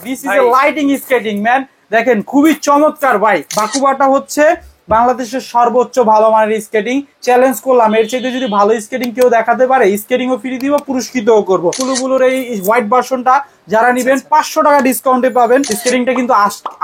This is a lighting skating man. দেখেন খুবই চমৎকার ভাই। বাকুবাটা হচ্ছে বাংলাদেশের সর্বোচ্চ ভালো মানের স্কেটিং। চ্যালেঞ্জ করলাম, এর চাইতে যদি ভালো স্কেটিং কেউ দেখাতে পারে স্কেটিংও ফ্রি দিব, পুরস্কৃতও করবো। কুলুবুলুর এই হোয়াইট ভার্সনটা যারা নিবেন 500 টাকা ডিসকাউন্টে পাবেন। স্কেটিংটা কিন্তু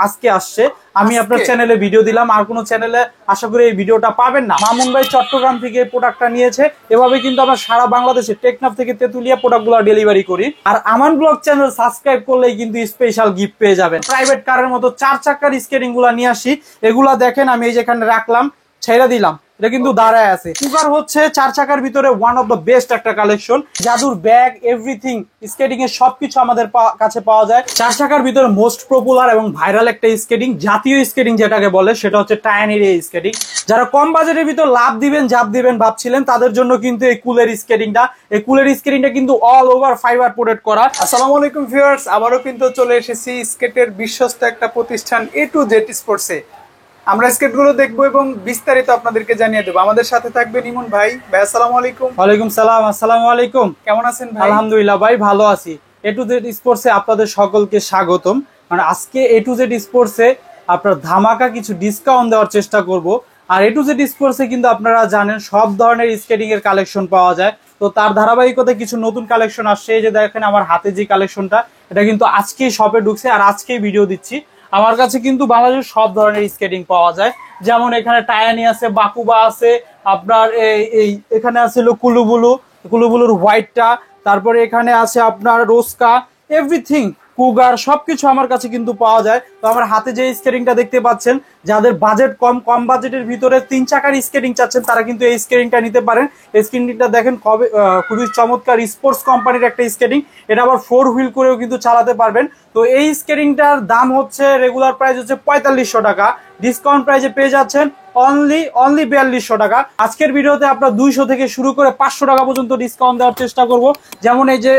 আজকে আসছে, আমি আপনার চ্যানেলে ভিডিও দিলাম, আর কোনো চ্যানেলে আশা করি এই ভিডিওটা পাবেন না। মামুন ভাই চট্টগ্রাম থেকে এই প্রোডাক্টটা নিয়েছে। এভাবে কিন্তু আমরা সারা বাংলাদেশে টেকনাফ থেকে তেতুলিয়া প্রোডাক্টগুলো ডেলিভারি করি। আর আমান ব্লগ চ্যানেল সাবস্ক্রাইব করলেই কিন্তু স্পেশাল গিফট পেয়ে যাবেন। প্রাইভেট কারের মতো 4 চাকার স্কেটিং গুলা নিয়ে আসি। এগুলা দেখেন আমি এই যেখানে রাখলাম, ছেড়ে দিলাম, এটা কিন্তু দাঁড়ায় আছে। কুকার হচ্ছে 4 চাকার ভিতরে ওয়ান অফ দ্য বেস্ট একটা কালেকশন। জাদুর ব্যাগ, এভরিথিং স্কেটিং এর সবকিছু আমাদের কাছে পাওয়া যায়। 4 চাকার ভিতরে মোস্ট পপুলার এবং ভাইরাল একটা স্কেটিং, জাতীয় স্কেটিং যেটাকে বলে, সেটা হচ্ছে টায়ানির এই স্কেটিং। যারা কম বাজেটের ভিতর লাভ দিবেন, জাপ দিবেন ভাবছিলেন, তাদের জন্য কিন্তু এই কুলের স্কেটিংটা, এই কুলের স্কেটিংটা কিন্তু অল ওভার ফাইবার প্রোটেক্ট করা। আসসালামু আলাইকুম ভিউয়ার্স, আবারও কিন্তু চলে এসেছি স্কেটের বিশ্বস্ত একটা প্রতিষ্ঠান A to Z স্পোর্টসে। আমরা স্কেটগুলো দেখবো এবং বিস্তারিত আপনাদেরকে জানিয়ে দেবো। আমাদের সাথে থাকবেন ইমন ভাই। ভাই আসসালামু আলাইকুম। ওয়ালাইকুম সালাম। আসসালামু আলাইকুম। কেমন আছেন ভাই? আলহামদুলিল্লাহ ভাই, ভালো আছি। A to Z স্পোর্টসে আপনাদের সকলকে স্বাগতম। মানে আজকে A to Z স্পোর্টসে আপনার ধামাকা কিছু ডিসকাউন্ট দেওয়ার চেষ্টা করব। আর A to Z স্পোর্টসে কিন্তু আপনারা জানেন সব ধরনের স্কেটিং এর কালেকশন পাওয়া যায়। তো তার ধারাবাহিকতায় কিছু নতুন কালেকশন আসছে। এই যে দেখেন আমার হাতে যে কালেকশনটা, এটা কিন্তু আজকেই শপে ঢুকছে আর আজকেই ভিডিও দিচ্ছি। আমার কাছে কিন্তু বাংলাদেশের সব ধরনের স্কেটিং পাওয়া যায়। যেমন এখানে টায়ানি আছে, বাকুবা আছে, আপনার এই এখানে আছে কুলুবুলু, কুলুবুলুর হোয়াইটটা, তারপরে এখানে আছে আপনার রোস্কা, এভরিথিং কুগার, সবকিছু আমার কাছে কিন্তু পাওয়া যায়। তো আমার হাতে যে স্কেটিংটা দেখতে পাচ্ছেন, যাদের বাজেট কম বাজেটের ভিতরে 3 চাকার স্কেটিং চাচ্ছেন, তারা কিন্তু এই স্কেটিংটা নিতে পারেন। এই স্কেটিংটা দেখেন খুবই চমৎকার, স্পোর্টস কোম্পানির একটা স্কেটিং। এটা আবার 4 হুইল করেও কিন্তু চালাতে পারবেন। তো এই স্কেটিংটার দাম হচ্ছে, রেগুলার প্রাইস হচ্ছে 4500 টাকা, ডিসকাউন্ট প্রাইসে পেয়ে যাচ্ছেন অনলি 4200 টাকা। আজকের ভিডিওতে আপনার 200 থেকে শুরু করে 500 টাকা পর্যন্ত ডিসকাউন্ট দেওয়ার চেষ্টা করব। যেমন এই যে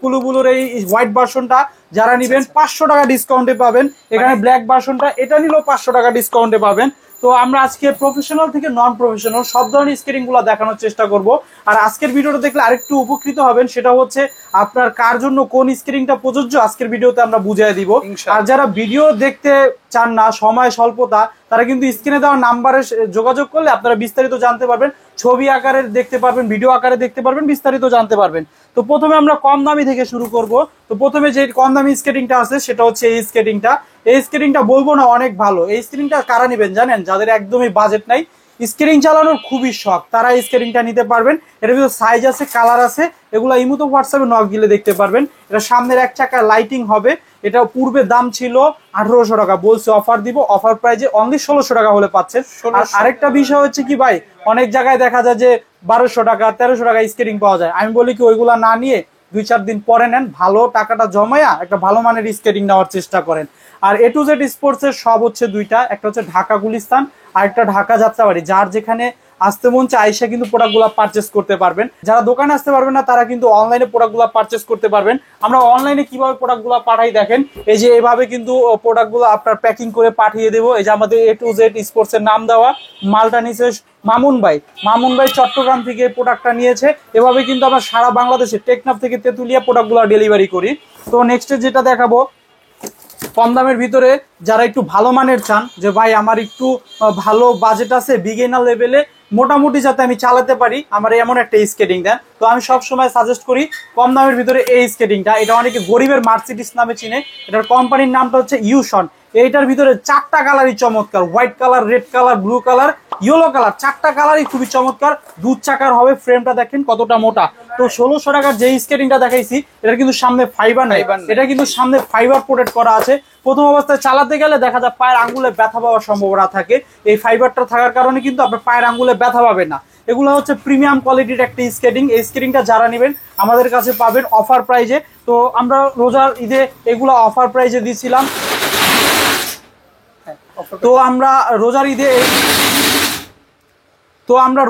কুলুবুলুর এই হোয়াইট ভার্সনটা যারা নিবেন 500 টাকা ডিসকাউন্টে পাবেন। এখানে ব্ল্যাক ভার্সনটা, এটা নিলেও 500 টাকা ডিসকাউন্টে পাবেন। তো আমরা আজকে প্রফেশনাল থেকে নন প্রফেশনাল সব ধরনের স্কেটিং গুলো দেখানোর চেষ্টা করব। আর আজকের ভিডিওটা দেখলে আরেকটু উপকৃত হবেন, সেটা হচ্ছে আপনার কার জন্য কোন স্কেটিংটা প্রযোজ্য আজকের ভিডিওতে আমরা বুঝিয়ে দিব। আর যারা ভিডিও দেখতে চান না, সময় স্বল্পতা, তারা কিন্তু স্ক্রিনে দেওয়া নাম্বারে যোগাযোগ করলে আপনারা বিস্তারিত জানতে পারবেন। ছবি আকারে দেখতে পারবেন, ভিডিও আকারে দেখতে পারবেন, বিস্তারিত জানতে পারবেন। তো প্রথমে আমরা কম দামি থেকে শুরু করব। তো প্রথমে যে কম দামি স্কেটিংটা আছে সেটা হচ্ছে এই স্কেটিংটা। এই স্কেটিংটা বলবো না অনেক ভালো। এই স্কেটিংটা কারা নেবেন জানেন? যাদের একদমই বাজেট নাই, স্কেটিং চালানোর খুবই শখ, তারা এই স্কেটিংটা নিতে পারবেন। এর ভিতরে সাইজ আছে, কালার আছে, এগুলো ইমুতো হোয়াটসঅ্যাপে নক দিলে দেখতে পারবেন। এটা সামনের 1 চাকা লাইটিং হবে। এটা পূর্বে দাম ছিল 1800 টাকা, বলছে অফার দিব, অফার প্রাইজে অনলি 1600 টাকা হলে পাচ্ছেন। আর আরেকটা বিষয় হচ্ছে কি ভাই, অনেক জায়গায় দেখা যায় যে 1200 টাকা 1300 টাকা স্কেটিং পাওয়া যায়। আমি বলি কি ওইগুলা না নিয়ে 2-4 দিন পরে নেন, ভালো টাকাটা জমায়া একটা ভালো মানের স্কেটিং নেওয়ার চেষ্টা করেন। আর A to Z স্পোর্টস এর সব হচ্ছে দুইটা, একটা হচ্ছে ঢাকা গুলিস্তান আর একটা ঢাকা যাত্রাবাড়ি। যার যেখানে আসতে মন চায় আইসা কিন্তু প্রোডাক্টগুলো পারচেস করতে পারবেন। যারা দোকানে আসতে পারবেন না, তারা কিন্তু অনলাইনে প্রোডাক্টগুলো পারচেস করতে পারবেন। আমরা অনলাইনে কিভাবে প্রোডাক্টগুলো পাঠাই দেখেন, এই যে এভাবে কিন্তু প্রোডাক্টগুলো আপনার প্যাকিং করে পাঠিয়ে দেবো। এই যে আমাদের A to Z স্পোর্টস এর নাম দেওয়া, মালটা নিচে মামুন ভাই চট্টগ্রাম থেকে এই প্রোডাক্টটা নিয়েছে। এভাবে কিন্তু আমরা সারা বাংলাদেশে টেকনাফ থেকে তেতুলিয়া প্রোডাক্টগুলো ডেলিভারি করি। তো নেক্সট যেটা দেখাবো, কম দামের ভিতরে যারা একটু ভালো মানের চান, যে ভাই আমার একটু ভালো বাজেট আছে, বিগিনার লেভেলে মোটামুটি যাতে আমি চালাতে পারি, আমার এমন একটা স্কেটিং দেন। তো আমি সব সময় সাজেস্ট করি কম দামের ভিতরে এই স্কেটিংটা। এটা অনেকে গরিবের মার্সিডিস নামে চিনে, এটার কোম্পানির নামটা হচ্ছে ইউশন। এইটার ভিতরে 4টা কালারই চমৎকার, white colour, red colour, blue colour, yellow colour, 4টা কালারই খুবই চমৎকার। 2 চাকার হবে, ফ্রেমটা দেখেন কতটা মোটা। তো 1600 টাকার যে স্কেটিংটা দেখাইছি, এটা কিন্তু সামনে ফাইবার নাই, এটা কিন্তু সামনে ফাইবার প্রোটেক্ট করা আছে। প্রথম অবস্থায় চালাতে গেলে দেখা যায় পায়ের আঙ্গুলে ব্যথা পাওয়ার সম্ভাবনা থাকে। এই ফাইবারটা থাকার কারণে কিন্তু আপনার পায়ের আঙ্গুলে ব্যথা পাবেন না। এগুলো হচ্ছে প্রিমিয়াম কোয়ালিটির একটা স্কেটিং। এই স্কেটিংটা যারা নেবেন আমাদের কাছে পাবেন অফার প্রাইজে। তো আমরা রোজার ঈদে এগুলো অফার প্রাইজে দিয়েছিলাম। তো আমরা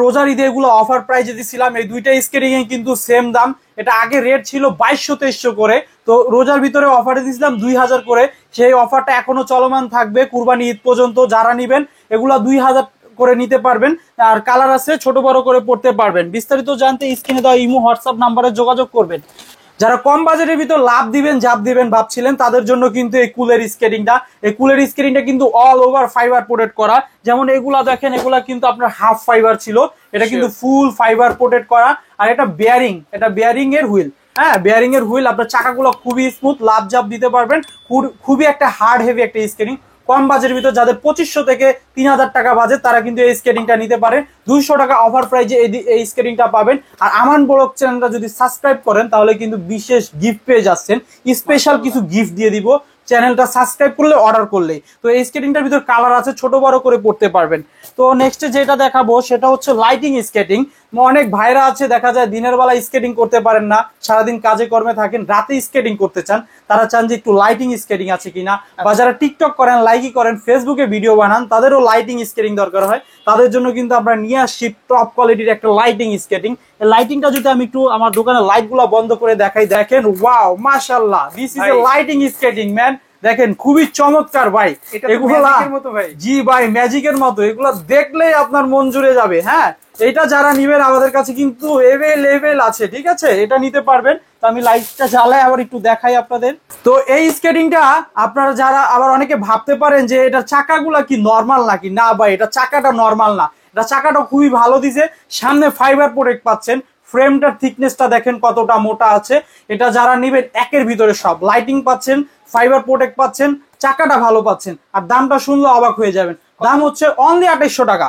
রোজার ঈদে এগুলো অফার প্রাইজে দিছিলাম। এই দুইটা স্কেটিং এ কিন্তু সেম দাম। এটা আগে রেট ছিল 2200-2300 করে, তো রোজার ভিতরে অফারে দিছিলাম 2000 করে। সেই অফারটা এখনো চলমান থাকবে কুরবানি ঈদ পর্যন্ত। যারা নিবেন এগুলা 2000 করে নিতে পারবেন। আর কালার আছে, ছোট বড় করে পড়তে পারবেন। বিস্তারিত জানতে স্ক্রিনে দেওয়া ইমো হোয়াটসঅ্যাপ নাম্বারে যোগাযোগ করবেন। যারা কম বাজেটের ভিতর লাভ দিবেন জাপ দিবেন ভাবছিলেন তাদের জন্য কিন্তু এই কুলের স্কেটিংটা কিন্তু অল ওভার ফাইবার প্রোটেক্ট করা। যেমন এগুলা দেখেন, এগুলা কিন্তু আপনার হাফ ফাইবার ছিল, এটা কিন্তু ফুল ফাইবার প্রোটেক্ট করা। আর এটা বিয়ারিং এর হুইল, হ্যাঁ বিয়ারিং এর হুইল। আপনার চাকাগুলো খুবই স্মুথ, লাভ জাপ দিতে পারবেন। খুবই একটা হার্ড হেভি একটা স্কেটিং। কম বাজেটের ভিতর যাদের 2500 থেকে 3000 টাকা বাজেট তারা কিন্তু এই স্কেটিংটা নিতে পারে। 200 টাকা অফার প্রাইজে এই স্কেটিংটা পাবেন। আর আমান ব্লগ চ্যানেলটা যদি সাবস্ক্রাইব করেন তাহলে কিন্তু বিশেষ গিফট পেয়ে যাচ্ছেন, স্পেশাল কিছু গিফট দিয়ে দিব চ্যানেলটা সাবস্ক্রাইব করলে, অর্ডার করলেই। তো এই স্কেটিংটার ভিতর কালার আছে, ছোট বড় করে পড়তে পারবেন। তো নেক্সট যেটা দেখাবো সেটা হচ্ছে লাইটিং স্কেটিং। অনেক ভাইরা আছে দেখা যায় দিনের বেলা স্কেটিং করতে পারেন না, সারাদিন কাজে কর্মে থাকেন, রাতে স্কেটিং করতে চান। তারা চান যে একটু লাইটিং স্কেটিং আছে কিনা, বা যারা টিকটক করেন, লাইকি করেন, ফেসবুকে ভিডিও বানান, তাদেরও লাইটিং স্কেটিং দরকার হয়। তাদের জন্য কিন্তু আমরা নিয়ে আসছি টপ কোয়ালিটির একটা লাইটিং স্কেটিং। এই লাইটিংটা যদি আমি একটু আমার দোকানের লাইট গুলা বন্ধ করে দেখাই, দেখেন ওয়াও মাশাআল্লাহ, this is a lighting skating man. দেখেন খুবই চমৎকার ভাই, এগুলা জি ভাই ম্যাজিকের মতো, এগুলো দেখলেই আপনার মন জুড়ে যাবে। হ্যাঁ, এটা যারা নিবেন আমাদের কাছে কিন্তু এভেলেবেল আছে, ঠিক আছে, এটা নিতে পারবেন। তো আমি লাইটটা জ্বালাই আবার একটু দেখাই আপনাদের। তো এই স্কেটিংটা আপনারা যারা আবার অনেকে ভাবতে পারেন যে এটা চাকাগুলা কি নরমাল নাকি, না ভাই এটা চাকাটা নরমাল না, এটা চাকাটা খুবই ভালো দিছে। সামনে ফাইবার প্রোটেক্ট পাচ্ছেন, ফ্রেমটার থিকনেসটা দেখেন কতটা মোটা আছে। এটা যারা নিবেন একের ভিতরে সব, লাইটিং পাচ্ছেন, ফাইবার প্রোটেক্ট পাচ্ছেন, চাকাটা ভালো পাচ্ছেন। আর দামটা শুনলে অবাক হয়ে যাবেন, দাম হচ্ছে অনলি 2800 টাকা।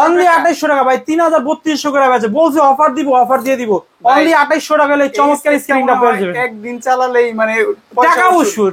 অনলি 2800 টাকা ভাই, 3300 করে বেচে। বলছে অফার দিব, অফার দিয়ে দিব, অনলি 2800 টাকা হলে চমৎকার স্ক্রিনটা পেয়ে যাবেন। একদিন চালালেই মানে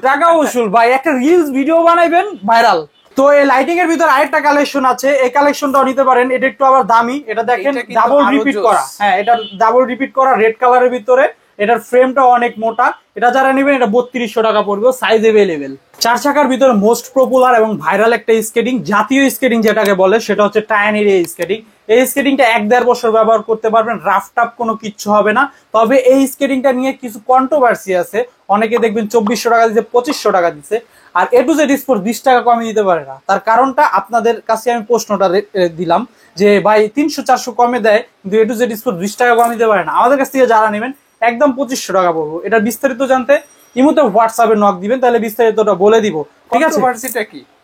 টাকা উসুল ভাই, একটা রিলস ভিডিও বানাইবেন ভাইরাল। তো এই লাইটিং এর ভিতর আরেকটা কালেকশন আছে, এই কালেকশনটাও নিতে পারেন। এটা একটু আবার দামি, এটা দেখেন ডাবল রিপিট করা, হ্যাঁ এটা ডাবল রিপিট করা রেড কালারের ভিতরে। এটার ফ্রেমটা অনেক মোটা। এটা যারা নেবেন এটা 3200 টাকা পড়বে, সাইজ এভেলেবেল। 4 চাকার ভিতরে মোস্ট পপুলার এবং ভাইরাল একটা স্কেটিং, জাতীয় স্কেটিং যেটাকে বলে, সেটা হচ্ছে টায়ানির এই স্কেটিং। এই স্কেটিংটা 1-1.5 বছর ব্যবহার করতে পারবেন, রাফ টাফ কোনো কিচ্ছু হবে না। তবে এই স্কেটিংটা নিয়ে কিছু কন্ট্রোভার্সি আছে, অনেকে দেখবেন 2400 টাকা দিচ্ছে, 2500 টাকা দিচ্ছে। আর A to Z স্পোর্টস 20 টাকা কমে দিতে পারে না। তার কারণটা আপনাদের কাছে আমি প্রশ্নটা দিলাম যে ভাই 300-400 কমে দেয়, কিন্তু A to Z স্পোর্টস 20 টাকা কমে দিতে পারে না। আমাদের কাছ থেকে যারা নেবেন একদম 2500 টাকা পড়বো। এটা বিস্তারিত জানতে ইমুতে হোয়াটসঅ্যাপে নক দিবেন, তাহলে বিস্তারিতটা বলে দিব, ঠিক আছে।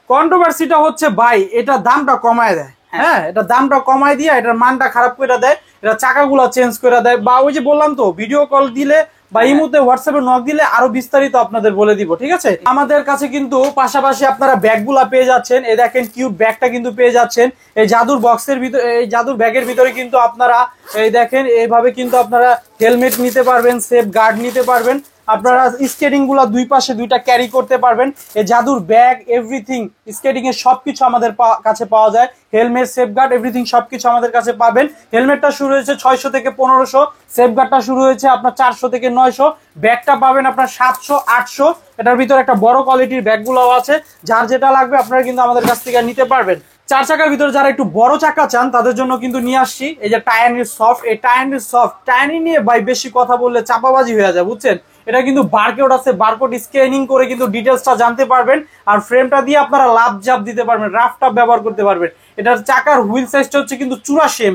কন্ট্রোভার্সিটা হচ্ছে ভাই এটা দামটা কমায় দেয়, হ্যাঁ এটা দামটা কমায় দিয়ে এটার মানটা খারাপ করে দেয়, এটা চাকাগুলো চেঞ্জ করে দেয়। বা ওই যে বললাম তো, ভিডিও কল দিলে বা এই মুহূর্তে হোয়াটসঅ্যাপে নক দিলে আরো বিস্তারিত আপনাদের বলে দিব, ঠিক আছে। আমাদের কাছে কিন্তু পাশাপাশি আপনারা ব্যাগগুলা পেয়ে যাচ্ছেন। এই দেখেন কিউট ব্যাগটা কিন্তু পেয়ে যাচ্ছেন। এই জাদুর বক্সের ভিতরে, এই জাদুর ব্যাগের ভিতরে কিন্তু আপনারা এই দেখেন এইভাবে কিন্তু আপনারা হেলমেট নিতে পারবেন, সেফ গার্ড নিতে পারবেন। আপনারা স্কেটিং গুলা দুই পাশে দুইটা ক্যারি করতে পারবেন। এই জাদুর ব্যাগ এভরিথিং, স্কেটিং এর সবকিছু আমাদের কাছে পাওয়া যায়। হেলমেট, সেফগার্ড এভরিথিং সবকিছু আমাদের কাছে পাবেন। হেলমেটটা শুরু হয়েছে 600 থেকে 1500, সেফগার্ডটা শুরু হয়েছে আপনার 400 থেকে 900, ব্যাগটা পাবেন আপনার 700 800। এটার ভিতরে একটা বড় কোয়ালিটির ব্যাগগুলোও আছে, যার যেটা লাগবে আপনারা কিন্তু আমাদের কাছ থেকে নিতে পারবেন। 4 চাকার ভিতরে যারা একটু বড় চাকা চান তাদের জন্য কিন্তু নিয়ে আসছি এই যে টায়ানির সফট। এই টায়ানির সফট, টায়ানি নিয়ে ভাই বেশি কথা বললে চাপাবাজি হয়ে যায়, বুঝছেন। এটা কিন্তু বারকোড আছে, বারকোড স্ক্যানিং করে কিন্তু ডিটেলসটা জানতে পারবেন। আর ফ্রেমটা দিয়ে আপনারা লাভ জাপ দিতে পারবেন, রাফ টাপ ব্যবহার করতে পারবেন। এটার চাকার হুইল সাইজটা হচ্ছে কিন্তু 84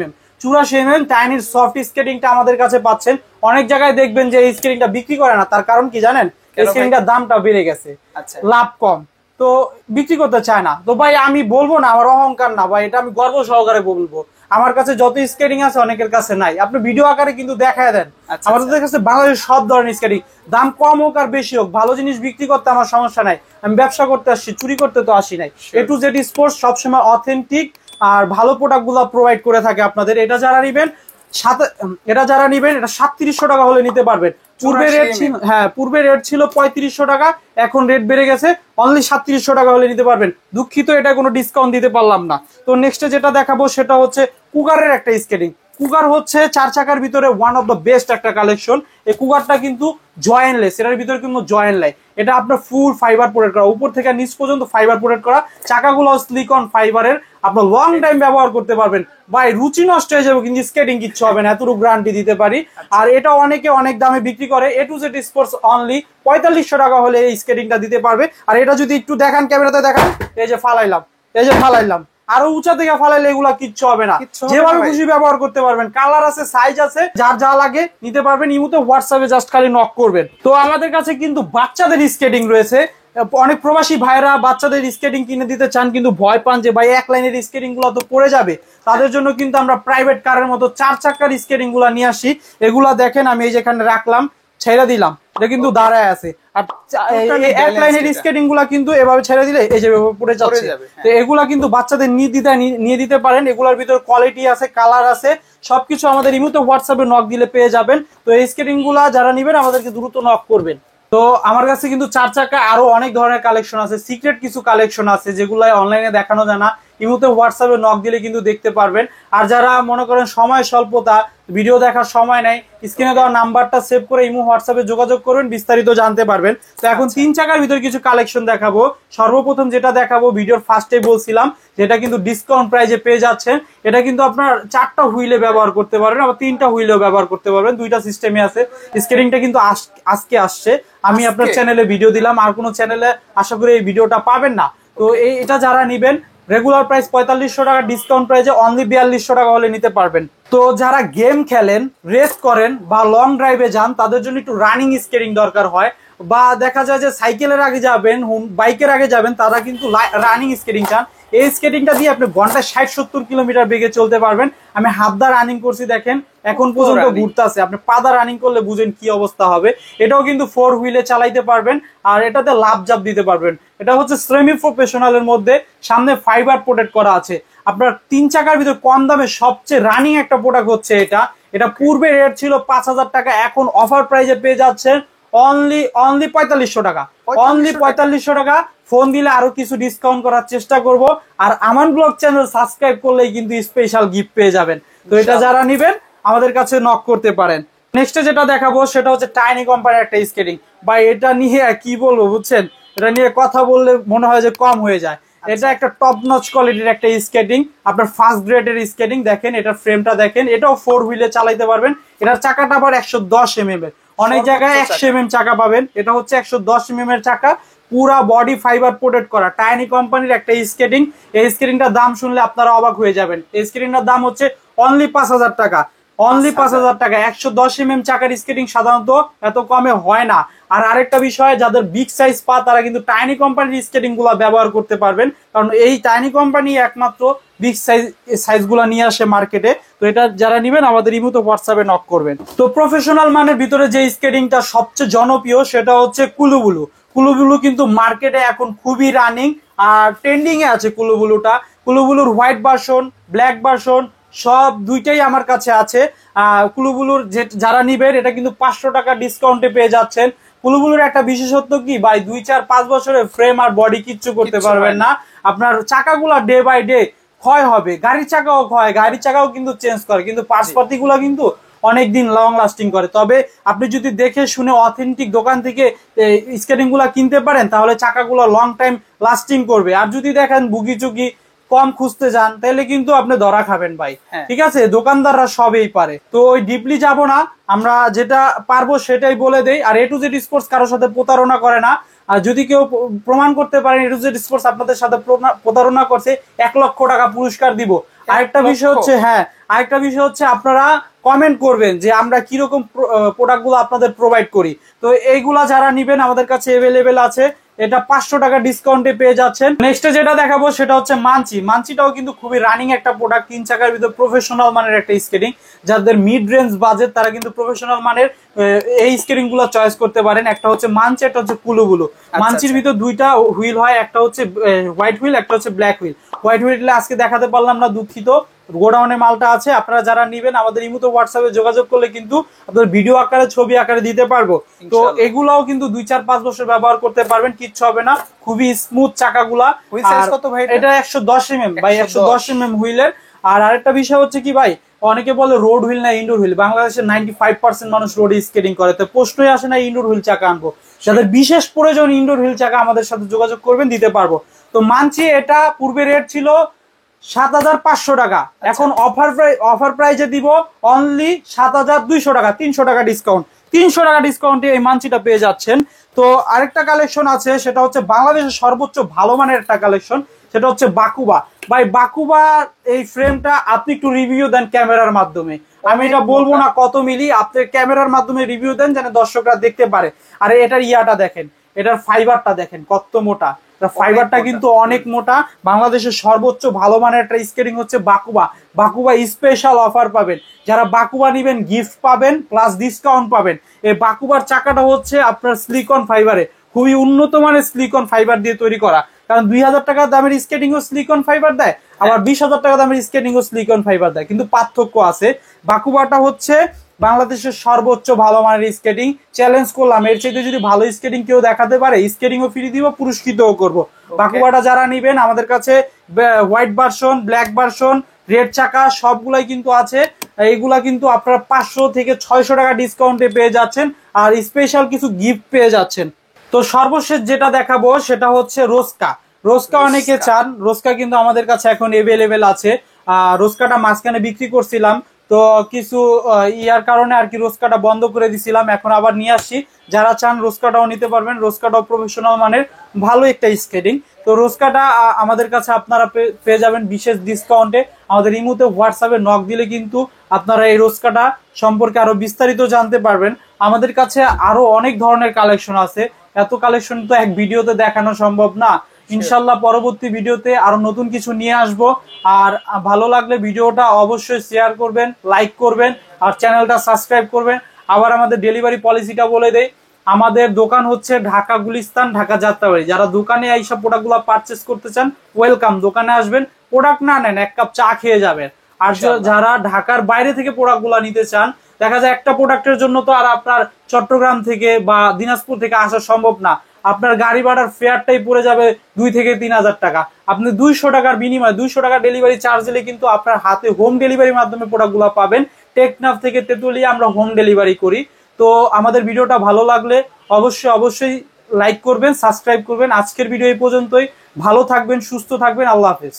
mm টায়ানির সফট স্কেটিংটা আমাদের কাছে পাচ্ছেন। অনেক জায়গায় দেখবেন যে এই স্কেটিংটা বিক্রি করে না, তার কারণ কি জানেন, এই স্কেটিংটার দামটা বেড়ে গেছে, লাভ কম, তো বিক্রি করতে চায় না। তো ভাই আমি বলবো না, আমার অহংকার না ভাই, এটা আমি গর্ব সহকারে বলবো। আমার কাছে যত স্কেটিং আছে অনেকের কাছে নাই, আপনি ভিডিও আকারে কিন্তু দেখায় দেন। আমাদের কাছে বাংলাদেশের সব ধরনের স্কেটিং, দাম কম হোক আর বেশি হোক, ভালো জিনিস বিক্রি করতে আমার সমস্যা নাই। আমি ব্যবসা করতে আসছি, চুরি করতে তো আসি নাই। A to Z স্পোর্টস সবসময় অথেন্টিক আর ভালো প্রোডাক্ট গুলা প্রোভাইড করে থাকে আপনাদের। এটা যারা নিবেন এটা 3700 টাকা হলে নিতে পারবেন। পূর্বে রেট ছিল, হ্যাঁ পূর্বে রেট ছিল 3500 টাকা, এখন রেট বেড়ে গেছে, অনলি 3700 টাকা হলে নিতে পারবেন। দুঃখিত এটা কোনো ডিসকাউন্ট দিতে পারলাম না। তো নেক্সটে যেটা দেখাবো সেটা হচ্ছে কুগারের একটা স্কেটিং। কুগার হচ্ছে 4 চাকার ভিতরে ওয়ান অফ দ্য বেস্ট একটা কালেকশন। এই কুগারটা কিন্তু জয়েন্টলেস, এটার ভিতরে কিন্তু জয়েন্ট লাই। এটা আপনার ফুল ফাইবার প্রোটেক্ট করা, উপর থেকে নিচ পর্যন্ত ফাইবার প্রোটেক্ট করা। চাকাগুলো সিলিকন ফাইবারের, আপনার লং টাইম ব্যবহার করতে পারবেন। ভাই রুচি নষ্ট হয়ে যাবে কিন্তু স্কেটিং কিচ্ছু হবে না, এতটুকু গ্যারান্টি দিতে পারি। আর এটা অনেকে অনেক দামে বিক্রি করে। A to Z sports only 4500 টাকা হলে এই স্কেটিংটা দিতে পারবে। আর এটা যদি একটু দেখান, ক্যামেরাতে দেখান, এই যে ফালাইলাম আরো উঁচা থেকে ফালাইলে এগুলা কিচ্ছু হবে না, যেভাবে খুশি ব্যবহার করতে পারবেন। কালার আছে, সাইজ আছে, যার যা লাগে নিতে পারবেন। ইমুতে হোয়াটসঅ্যাপে জাস্ট খালি নক করবেন। তো আমাদের কাছে কিন্তু বাচ্চাদের স্কেটিং রয়েছে। অনেক প্রবাসী ভাইরা বাচ্চাদের স্কেটিং কিনে দিতে চান, কিন্তু ভয় পান যে ভাই এক লাইনের স্কেটিং গুলো তো পড়ে যাবে। তাদের জন্য কিন্তু আমরা প্রাইভেট কারের মতো 4 চাকার স্কেটিং গুলা নিয়ে আসি। এগুলা দেখেন আমি এই যেখানে রাখলাম, ছেড়ে দিলাম, এটা কিন্তু দাঁড়ায় আছে। আর এক লাইনের স্কেটিং গুলা কিন্তু এভাবে ছেড়ে দিলে এই যে পড়ে যাচ্ছে। তো এগুলা কিন্তু বাচ্চাদের নিয়ে দিতে পারেন। এগুলার ভিতর কোয়ালিটি আছে, কালার আছে, সবকিছু আমাদের ইমুতে হোয়াটসঅ্যাপে নক দিলে পেয়ে যাবেন। তো এই স্কেটিং গুলা যারা নিবেন আমাদেরকে দ্রুত নক করবেন। তো আমার কাছে কিন্তু 4 চাকা আরো অনেক ধরনের কালেকশন আছে, সিক্রেট কিছু কালেকশন আছে যেগুলো অনলাইনে দেখানো যায় না। ইমুতে হোয়াটসঅ্যাপে নক দিলে কিন্তু দেখতে পারবেন। আর যারা মনে করেন সময় স্বল্পতা, ভিডিও দেখার সময় নাই, স্ক্রিনে দেওয়া নাম্বারটা সেভ করে ইমো হোয়াটসঅ্যাপে যোগাযোগ করবেন, বিস্তারিত জানতে পারবেন। তো এখন 3 চাকার ভিতর কিছু কালেকশন দেখাবো। সর্বপ্রথম যেটা দেখাবো, ভিডিওর ফার্স্টে বলছিলাম যেটা কিন্তু ডিসকাউন্ট প্রাইজে পেয়ে যাচ্ছেন। এটা কিন্তু আপনার 4টা হুইলে ব্যবহার করতে পারবেন, আবার 3টা হুইলেও ব্যবহার করতে পারবেন। 2টা সিস্টেমে আছে। স্কেটিংটা কিন্তু আজকে আসছে, আমি আপনার চ্যানেলে ভিডিও দিলাম, আর কোনো চ্যানেলে আশা করি এই ভিডিওটা পাবেন না। তো এটা যারা নিবেন রেগুলার প্রাইস 4500 টাকা, ডিসকাউন্ট প্রাইসে অনলি 4200 টাকা হলে নিতে পারবেন। তো যারা গেম খেলেন, রেস করেন বা লং ড্রাইভে যান, তাদের জন্য একটু রানিং স্কেটিং দরকার হয়। বা দেখা যায় যে সাইকেলের আগে যাবেন, বাইকের আগে যাবেন, তারা কিন্তু রানিং স্কেটিং চান। এই স্কেটিংটা দিয়ে আপনি ঘন্টায় 60-70 কিলোমিটার বেগে চলতে পারবেন। আমি হাত দা রানিং করছি, দেখেন এখন পর্যন্ত ঘুরতেছে। আপনি পাদা রানিং করলে বুঝেন কি অবস্থা হবে। এটাও কিন্তু 4 হুইলে চালাইতে পারবেন, আর এটাতে লাভ জাপ দিতে পারবেন। এটা হচ্ছে সেমি প্রফেশনালের মধ্যে, সামনে ফাইবার প্রোটেক্ট করা আছে। আপনার 3 চাকার ভিতরে কম দামে সবচেয়ে রানিং একটা প্রোডাক্ট হচ্ছে এটা পূর্বে রেট ছিল 5000 টাকা, এখন অফার প্রাইজে পেয়ে যাচ্ছেন অনলি 4500 টাকা। অনলি 4500 টাকা। ফোন দিলে আরো কিছু ডিসকাউন্ট করার চেষ্টা করব। আর আমান ব্লগ চ্যানেল সাবস্ক্রাইব করলেই কিন্তু স্পেশাল গিফট পেয়ে যাবেন। তো এটা যারা নিবেন আমাদের কাছে নক করতে পারেন। নেক্সট যেটা দেখাবো সেটা হচ্ছে টাইনি কোম্পানির একটা স্কেটিং। বা এটা নিয়ে কি বলবো বুঝছেন, এটা নিয়ে কথা বললে মনে হয় যে কম হয়ে যায়। এটা একটা টপ নচ কোয়ালিটির একটা স্কেটিং, আপনার ফার্স্ট গ্রেডের স্কেটিং। দেখেন এটার ফ্রেমটা দেখেন, এটাও 4 হুইলে চালাইতে পারবেন। এটার চাকাটা আবার 110 mm এর, অনেক জায়গায় 100 mm চাকা পাবেন, এটা হচ্ছে 110 mm এর চাকা, পুরা বডি ফাইবার প্রোটেক্ট করা। টাইনি কোম্পানির একটা স্কেটিং। এই স্কেটিংটার দাম শুনলে আপনারা অবাক হয়ে যাবেন। এই স্কেটিংটার দাম হচ্ছে অনলি 5000 টাকা। অনলি 5000 টাকা। 110 mm চাকার স্কেটিং সাধারণত এত কমে হয় না। আর আরেকটা বিষয়, যাদের বিগ সাইজ পা তারা কিন্তু টাইনি কোম্পানির স্কেটিং গুলা ব্যবহার করতে পারবেন, কারণ এই টাইনি কোম্পানি একমাত্র বিগ সাইজ গুলা নিয়ে আসে মার্কেটে। তো এটা যারা নিবেন আমাদের ইমুতে হোয়াটসঅ্যাপে নক করবেন। তো প্রফেশনাল মানের ভিতরে যে স্কেটিংটা সবচেয়ে জনপ্রিয় সেটা হচ্ছে কুলুবুলু। কুলুবুলু কিন্তু মার্কেটে এখন খুবই রানিং আর ট্রেন্ডিং এ আছে কুলুবুলুটা। কুলুবুলুর হোয়াইট ভার্সন, ব্ল্যাক ভার্সন সব দুইটাই আমার কাছে আছে। কুলুবুলুর যারা নিবেন এটা কিন্তু 500 টাকা ডিসকাউন্টে পেয়ে যাচ্ছেন। কুলুবুলুর একটা বিশেষত্ব কি ভাই, 2-4-5 বছরের ফ্রেম আর বডি কিচ্ছু করতে পারবেন না। আপনার চাকাগুলা ডে বাই ডে ক্ষয় হবে, গাড়ির চাকাও ক্ষয়, গাড়ির চাকাও কিন্তু চেঞ্জ করে, কিন্তু পার্টসপাতি গুলা কিন্তু অনেকদিন লং লাস্টিং করে। তবে আপনি যদি দেখে শুনে অথেন্টিক দোকান থেকে স্কেটিং গুলা কিনতে পারেন তাহলে চাকাগুলো লং টাইম লাস্টিং করবে। আর যদি দেখেন বুগি চুগি কম খুঁজতে যান তাহলে কিন্তু আপনি ধরা খাবেন ভাই। ঠিক আছে, দোকানদাররা সবই পারে। তো ওই ডিপলি যাব না, আমরা যেটা পারবো সেটাই বলে দেই। আর A to Z স্পোর্টস কারোর সাথে প্রতারণা করে না। আর যদি কেউ প্রমাণ করতে পারেন A to Z স্পোর্টস আপনাদের সাথে প্রতারণা করছে, 1 লক্ষ টাকা পুরস্কার দিব। আরেকটা বিষয় হচ্ছে, আরেকটা বিষয় হচ্ছে আপনারা কমেন্ট করবেন যে আমরা কিরকম প্রোডাক্ট গুলো আপনাদের প্রোভাইড করি। তো এইগুলা যারা নিবেন আমাদের কাছে অ্যাভেলেবেল আছে। এটা 500 টাকা ডিসকাউন্টে পেয়ে যাচ্ছেন। নেক্সট যেটা দেখাবো সেটা হচ্ছে মানচি। মানচিটাও কিন্তু খুবই রানিং একটা প্রোডাক্ট, 3 চাকার ভিতর প্রফেশনাল মানের একটা স্কেটিং। যাদের মিড রেঞ্জ বাজেট তারা কিন্তু প্রফেশনাল মানের এই স্কেটিং গুলো চয়েস করতে পারেন। একটা হচ্ছে মানচি, একটা হচ্ছে কুলুবুলু। মানচির ভিতর 2টা হুইল হয়, একটা হচ্ছে হোয়াইট হুইল, একটা হচ্ছে ব্ল্যাক হুইল। হোয়াইট হুইলটা আজকে দেখাতে পারলাম না, দুঃখিত। গোডাউনে মালটা আছে, আপনারা যারা নিবেন আমাদের ইমুতে হোয়াটসঅ্যাপে যোগাযোগ করলে কিন্তু আপনাদের ভিডিও আকারে ছবি আকারে দিতে পারবো। তো এগুলাও কিন্তু 2-4-5 বছর ব্যবহার করতে পারবেন, কিচ্ছু হবে না, খুবই স্মুথ চাকাগুলা। এটা 110 mm ভাই, 110 mm হুইলের। আর আরেকটা বিষয় হচ্ছে কি ভাই, অনেকে বলে রোড হুইল না ইনডোর হুইল। বাংলাদেশের 95% মানুষ রোডে স্কেটিং করে, তো প্রশ্নই আসে না ইনডোর হুইল চাকা আনবো। যাদের বিশেষ প্রয়োজন ইনডোর হুইল চাকা আমাদের সাথে যোগাযোগ করবেন, দিতে পারবো। তো মানছি এটা পূর্বে রেট ছিল 7500 টাকা, এখন অফার প্রাইজে দিব অনলি 7200 টাকা। 300 টাকা ডিসকাউন্ট, 300 টাকা ডিসকাউন্টে এই মানচিটা পেয়ে যাচ্ছেন। তো আরেকটা কালেকশন আছে, সেটা হচ্ছে বাংলাদেশের সর্বোচ্চ ভালো মানের একটা কালেকশন। সেটা হচ্ছে বাকুবা। ভাই বাকুবা এই ফ্রেমটা আপনি একটু রিভিউ দেন ক্যামেরার মাধ্যমে। আমি এটা বলবো না কত মিলি, আপনি ক্যামেরার মাধ্যমে রিভিউ দেন যেন দর্শকরা দেখতে পারে। আর এটার ইয়াটা দেখেন, এটার ফাইবারটা দেখেন কত মোটা। ফাইবারটা কিন্তু অনেক মোটা। বাংলাদেশের সর্বোচ্চ ভালো মানের একটা স্কেটিং হচ্ছে বাকুবা। বাকুবা স্পেশাল অফার পাবেন, যারা বাকুবা নিবেন গিফট পাবেন প্লাস ডিসকাউন্ট পাবেন। এই বাকুবার চাকাটা হচ্ছে আপনার সিলিকন ফাইবারে, খুবই উন্নত মানের সিলিকন ফাইবার দিয়ে তৈরি করা। কারণ 2000 টাকা দামের স্কেটিং ও সিলিকন ফাইবার দেয়, আবার 20,000 টাকা দামের স্কেটিং ও সিলিকন ফাইবার দেয়, কিন্তু পার্থক্য আছে। বাকুবাটা হচ্ছে বাংলাদেশের সর্বোচ্চ ভালো মানের স্কেটিং। চ্যালেঞ্জ করলাম, এর চাইতে যদি ভালো স্কেটিং কেউ দেখাতে পারে স্কেটিংও ফ্রি দিব, পুরস্কৃতও করব। বাকুবাটা যারা নিবেন আমাদের কাছে white version, black version, red চাকা সবগুলাই কিন্তু আছে। এইগুলা কিন্তু আপনারা 500 থেকে 600 টাকা ডিসকাউন্টে পেয়ে যাচ্ছেন, আর স্পেশাল কিছু গিফট পেয়ে যাচ্ছেন। তো সর্বশেষ যেটা দেখাবো সেটা হচ্ছে রোস্কা। রোস্কা অনেকে চান, রোস্কা কিন্তু আমাদের কাছে এখন এভেলেবেল আছে। রোস্কাটা মাঝখানে বিক্রি করছিলাম, তো কিছু ইয়ার কারণে আর কি রোস্কাটা বন্ধ করে দিছিলাম, এখন আবার নিয়ে আসছি। যারা চান রোস্কাটাও নিতে পারবেন, রোস্কাটাও প্রফেশনাল মানের ভালো একটা স্কেটিং। তো রোস্কাটা আমাদের কাছে আপনারা পেয়ে যাবেন বিশেষ ডিসকাউন্টে। আমাদের ইমুতে হোয়াটসঅ্যাপে নক দিলে কিন্তু আপনারা এই রোস্কাটা সম্পর্কে আরো বিস্তারিত জানতে পারবেন। আমাদের কাছে আরো অনেক ধরনের কালেকশন আছে, এত কালেকশন তো এক ভিডিওতে দেখানো সম্ভব না। ইনশাল্লাহ পরবর্তী ভিডিওতে আরো নতুন কিছু নিয়ে আসব। আর ভালো লাগলে ভিডিওটা অবশ্যই শেয়ার করবেন, লাইক করবেন, আর চ্যানেলটা সাবস্ক্রাইব করবেন। আবার আমাদের ডেলিভারি পলিসিটা বলে দেই, আমাদের দোকান হচ্ছে ঢাকা গুলিস্তান, ঢাকা যাত্রাবাড়ি। যারা দোকানে এইসব প্রোডাক্টগুলো পারচেস করতে চান ওয়েলকাম, দোকানে আসবেন, প্রোডাক্ট না নেন এক কাপ চা খেয়ে যাবেন। আর যারা ঢাকার বাইরে থেকে প্রোডাক্টগুলো নিতে চান, দেখা যায় একটা প্রোডাক্টের জন্য তো আর আপনার চট্টগ্রাম থেকে বা দিনাজপুর থেকে আসা সম্ভব না। আপনার গাড়ি ভাড়ার ফেয়ারটাই পড়ে যাবে 2 থেকে 3,000 টাকা। আপনি 200 টাকার বিনিময়ে 200 টাকা ডেলিভারি চার্জ দিলে কিন্তু আপনার হাতে হোম ডেলিভারির মাধ্যমে প্রোডাক্টগুলো পাবেন। টেকনাফ থেকে তেতুলিয়া আমরা হোম ডেলিভারি করি। তো আমাদের ভিডিওটা ভালো লাগলে অবশ্যই লাইক করবেন, সাবস্ক্রাইব করবেন। আজকের ভিডিও এই পর্যন্তই। ভালো থাকবেন, সুস্থ থাকবেন, আল্লাহ হাফেজ।